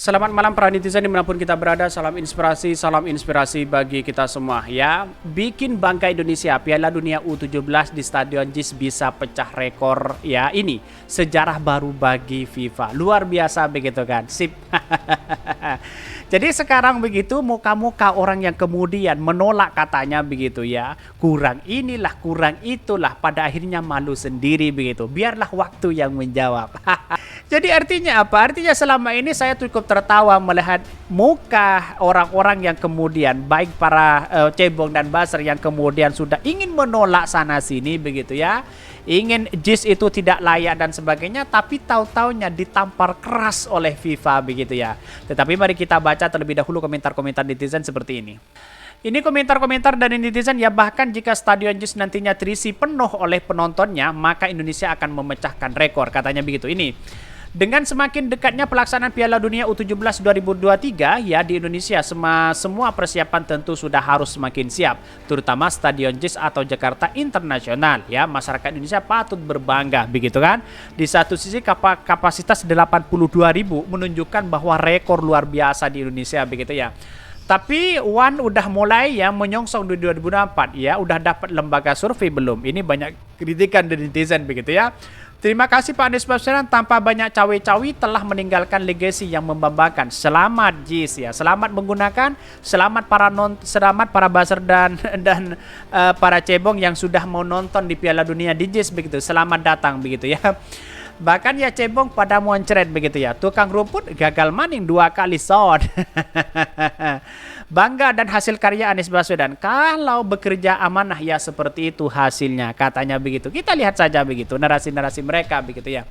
Selamat malam para netizen dimanapun kita berada, salam inspirasi bagi kita semua ya. Bikin bangga Indonesia, Piala Dunia U17 di Stadion JIS bisa pecah rekor ya, ini sejarah baru bagi FIFA. Luar biasa begitu kan, sip. Jadi sekarang begitu muka-muka orang yang kemudian menolak katanya begitu ya, kurang inilah, kurang itulah, pada akhirnya malu sendiri begitu. Biarlah waktu yang menjawab. Jadi artinya apa? Artinya selama ini saya cukup tertawa melihat muka orang-orang yang kemudian baik para cebong dan buzzer yang kemudian sudah ingin menolak sana sini begitu ya. Ingin JIS itu tidak layak dan sebagainya, tapi tahu-taunya ditampar keras oleh FIFA begitu ya. Tetapi mari kita baca terlebih dahulu komentar-komentar netizen seperti ini. Ini komentar-komentar dari netizen ya, bahkan jika Stadion JIS nantinya terisi penuh oleh penontonnya, maka Indonesia akan memecahkan rekor, katanya begitu. Ini dengan semakin dekatnya pelaksanaan Piala Dunia U17 2023 ya di Indonesia, semua persiapan tentu sudah harus semakin siap, terutama Stadion JIS atau Jakarta Internasional ya. Masyarakat Indonesia patut berbangga begitu kan. Di satu sisi kapasitas 82.000 menunjukkan bahwa rekor luar biasa di Indonesia begitu ya. Tapi Wan udah mulai ya menyongsong di 2024 ya, udah dapat lembaga survei belum? Ini banyak kritikan dari netizen begitu ya. Terima kasih Pak Anies Baswedan, tanpa banyak cawe-cawe telah meninggalkan legasi yang membanggakan. Selamat JIS ya, selamat menggunakan, selamat para buzzer dan para cebong yang sudah mau nonton di Piala Dunia di JIS begitu. Selamat datang begitu ya. Bahkan ya cebong pada muncret begitu ya. Tukang rumput gagal maning 2 kali shot. Bangga dan hasil karya Anies Baswedan. Kalau bekerja amanah ya seperti itu hasilnya, katanya begitu. Kita lihat saja begitu narasi-narasi mereka begitu ya.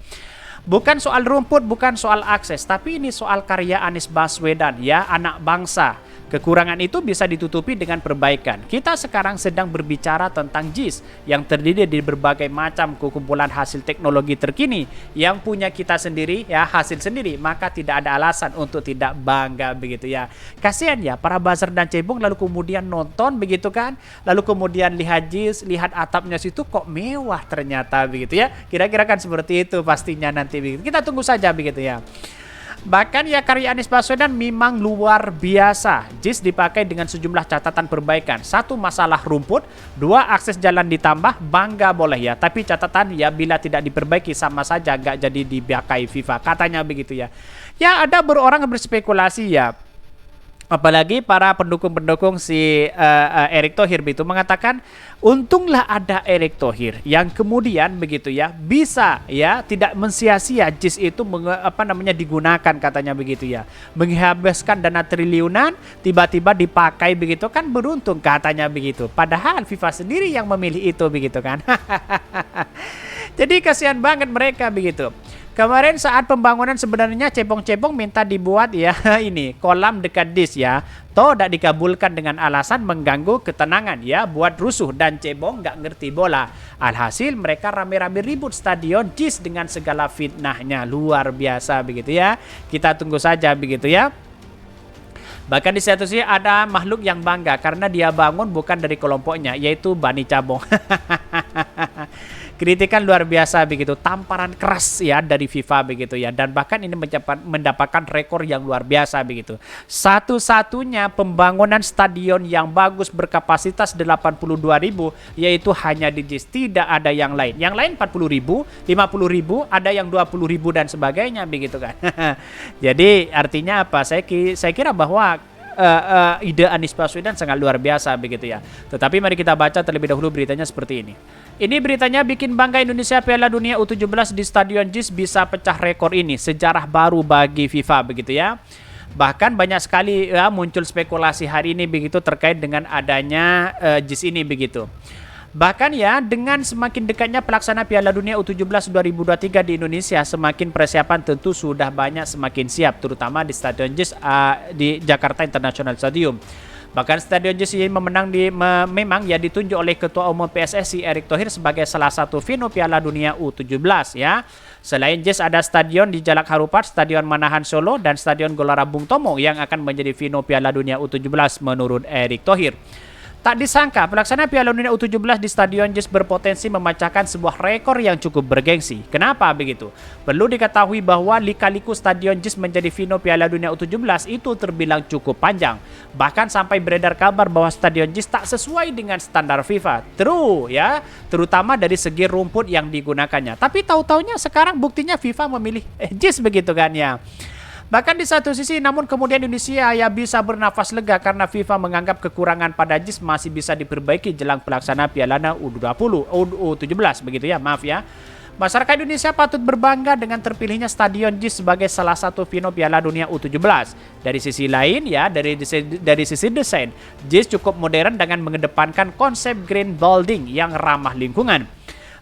Bukan soal rumput, bukan soal akses, tapi ini soal karya Anies Baswedan ya, anak bangsa. Kekurangan itu bisa ditutupi dengan perbaikan. Kita sekarang sedang berbicara tentang JIS yang terdiri dari berbagai macam kumpulan hasil teknologi terkini yang punya kita sendiri ya, hasil sendiri, maka tidak ada alasan untuk tidak bangga begitu ya. Kasihan ya para buzzer dan cebong lalu kemudian nonton begitu kan, lalu kemudian lihat JIS, lihat atapnya situ kok mewah ternyata begitu ya. Kira-kira kan seperti itu pastinya nanti begitu. Kita tunggu saja begitu ya. Bahkan ya karya Anies Baswedan memang luar biasa. JIS dipakai dengan sejumlah catatan perbaikan. 1, masalah rumput. 2, akses jalan ditambah. Bangga boleh ya, tapi catatan ya bila tidak diperbaiki sama saja gak jadi dipakai FIFA, katanya begitu ya. Ya ada orang berspekulasi ya, apalagi para pendukung-pendukung si Erick Thohir itu mengatakan untunglah ada Erick Thohir yang kemudian begitu ya bisa ya tidak mensia-sia JIS itu digunakan, katanya begitu ya. Menghabiskan dana triliunan tiba-tiba dipakai begitu kan, beruntung katanya begitu. Padahal FIFA sendiri yang memilih itu begitu kan. Jadi kasihan banget mereka begitu. Kemarin saat pembangunan sebenarnya cebong-cebong minta dibuat ya ini kolam dekat JIS ya. Toh tidak dikabulkan dengan alasan mengganggu ketenangan ya, buat rusuh dan cebong nggak ngerti bola. Alhasil mereka rame-rame ribut Stadion JIS dengan segala fitnahnya. Luar biasa begitu ya. Kita tunggu saja begitu ya. Bahkan di satu sisi ada makhluk yang bangga karena dia bangun bukan dari kelompoknya, yaitu Bani Cabong. Kritikan luar biasa begitu, tamparan keras ya dari FIFA begitu ya, dan bahkan ini mendapatkan rekor yang luar biasa begitu. Satu-satunya pembangunan stadion yang bagus berkapasitas 82.000 yaitu hanya di JIS, tidak ada yang lain. Yang lain 40.000, 50.000, ada yang 20.000 dan sebagainya begitu kan. Jadi artinya apa? Saya kira bahwa ide Anies Baswedan sangat luar biasa begitu ya. Tetapi mari kita baca terlebih dahulu beritanya seperti ini. Ini beritanya, bikin bangga Indonesia, Piala Dunia U17 di Stadion JIS bisa pecah rekor, ini sejarah baru bagi FIFA begitu ya. Bahkan banyak sekali ya muncul spekulasi hari ini begitu terkait dengan adanya JIS ini begitu. Bahkan ya dengan semakin dekatnya pelaksana Piala Dunia U17 2023 di Indonesia, semakin persiapan tentu sudah banyak semakin siap, terutama di Stadion JIS di Jakarta International Stadium. Bahkan Stadion JIS ini memang ya ditunjuk oleh Ketua Umum PSSI Erick Thohir sebagai salah satu venue Piala Dunia U17 ya. Selain JIS ada stadion di Jalak Harupat, Stadion Manahan Solo, dan Stadion Gelora Bung Tomo yang akan menjadi venue Piala Dunia U17 menurut Erick Thohir. Tak disangka, pelaksanaan Piala Dunia U17 di Stadion JIS berpotensi memecahkan sebuah rekor yang cukup bergengsi. Kenapa begitu? Perlu diketahui bahwa lika-liku Stadion JIS menjadi vino Piala Dunia U17 itu terbilang cukup panjang. Bahkan sampai beredar kabar bahwa Stadion JIS tak sesuai dengan standar FIFA. True ya, terutama dari segi rumput yang digunakannya. Tapi tahu-taunya sekarang buktinya FIFA memilih JIS begitu kan ya. Bahkan di satu sisi, namun kemudian Indonesia ya bisa bernafas lega karena FIFA menganggap kekurangan pada JIS masih bisa diperbaiki jelang pelaksanaan Piala U17 begitu ya, maaf ya. Masyarakat Indonesia patut berbangga dengan terpilihnya Stadion JIS sebagai salah satu vino Piala Dunia U17. Dari sisi lain ya, dari sisi desain, JIS cukup modern dengan mengedepankan konsep green building yang ramah lingkungan.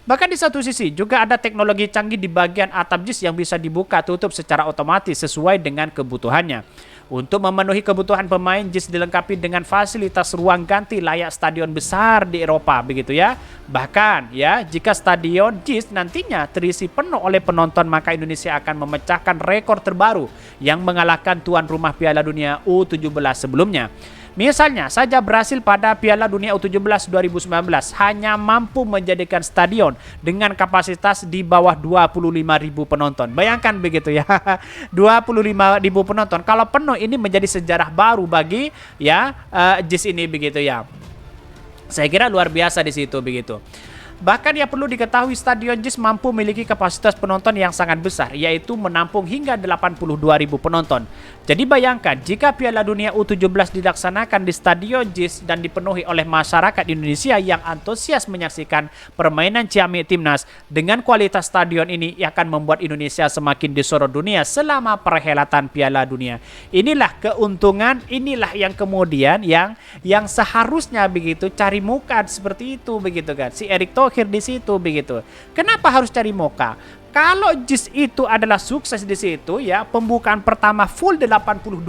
Bahkan di satu sisi juga ada teknologi canggih di bagian atap JIS yang bisa dibuka tutup secara otomatis sesuai dengan kebutuhannya. Untuk memenuhi kebutuhan pemain, JIS dilengkapi dengan fasilitas ruang ganti layak stadion besar di Eropa begitu ya. Bahkan ya, jika stadion JIS nantinya terisi penuh oleh penonton, maka Indonesia akan memecahkan rekor terbaru yang mengalahkan tuan rumah Piala Dunia U17 sebelumnya. Misalnya saja Brasil pada Piala Dunia U17 2019 hanya mampu menjadikan stadion dengan kapasitas di bawah 25.000 penonton. Bayangkan begitu ya, 25.000 penonton. Kalau penuh ini menjadi sejarah baru bagi ya JIS ini begitu ya. Saya kira luar biasa di situ begitu. Bahkan ya perlu diketahui Stadion JIS mampu memiliki kapasitas penonton yang sangat besar, yaitu menampung hingga 82.000 penonton. Jadi bayangkan jika Piala Dunia U17 dilaksanakan di Stadion JIS dan dipenuhi oleh masyarakat Indonesia yang antusias menyaksikan permainan Ciamik Timnas, dengan kualitas stadion ini akan membuat Indonesia semakin disorot dunia selama perhelatan Piala Dunia. Inilah keuntungan, inilah yang kemudian yang seharusnya begitu cari muka seperti itu begitu kan. Si Erick Thohir di situ begitu. Kenapa harus cari muka? Kalau JIS itu adalah sukses di situ ya, pembukaan pertama full 82.000,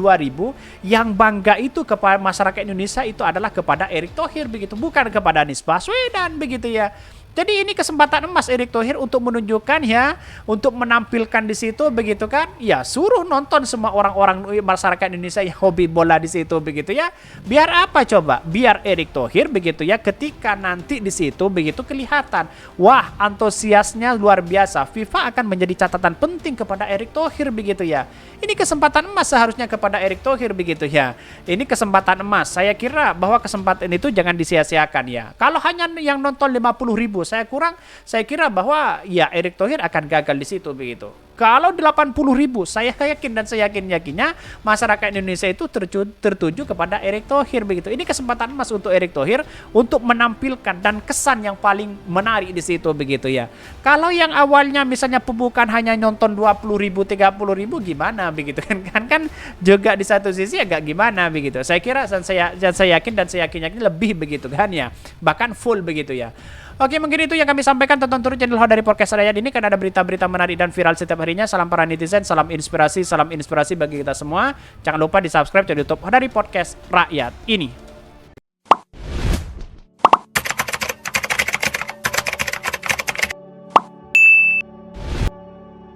yang bangga itu kepada masyarakat Indonesia itu adalah kepada Erick Thohir begitu, bukan kepada Anies Baswedan begitu ya. Jadi ini kesempatan emas Erick Thohir untuk menunjukkan ya, untuk menampilkan di situ begitu kan. Ya, suruh nonton semua orang-orang masyarakat Indonesia yang hobi bola di situ begitu ya. Biar apa coba? Biar Erick Thohir begitu ya, ketika nanti di situ begitu kelihatan, wah, antusiasnya luar biasa. FIFA akan menjadi catatan penting kepada Erick Thohir begitu ya. Ini kesempatan emas seharusnya kepada Erick Thohir begitu ya. Ini kesempatan emas. Saya kira bahwa kesempatan itu jangan disia-siakan ya. Kalau hanya yang nonton 50.000 saya kira bahwa ya Erick Thohir akan gagal di situ begitu. Kalau 80.000, saya yakin dan saya yakinnya masyarakat Indonesia itu tertuju kepada Erick Thohir begitu. Ini kesempatan emas untuk Erick Thohir untuk menampilkan dan kesan yang paling menarik di situ begitu ya. Kalau yang awalnya misalnya pembukaan hanya nonton 20.000, 30.000 gimana begitu kan juga di satu sisi agak gimana begitu. Saya kira dan saya yakin lebih begitu kan ya. Bahkan full begitu ya. Oke, mungkin itu yang kami sampaikan. Tonton terus channel dari Podcast Rakyat ini, kan ada berita-berita menarik dan viral setiap harinya. Salam para netizen, salam inspirasi bagi kita semua. Jangan lupa di subscribe channel YouTube dari Podcast Rakyat ini.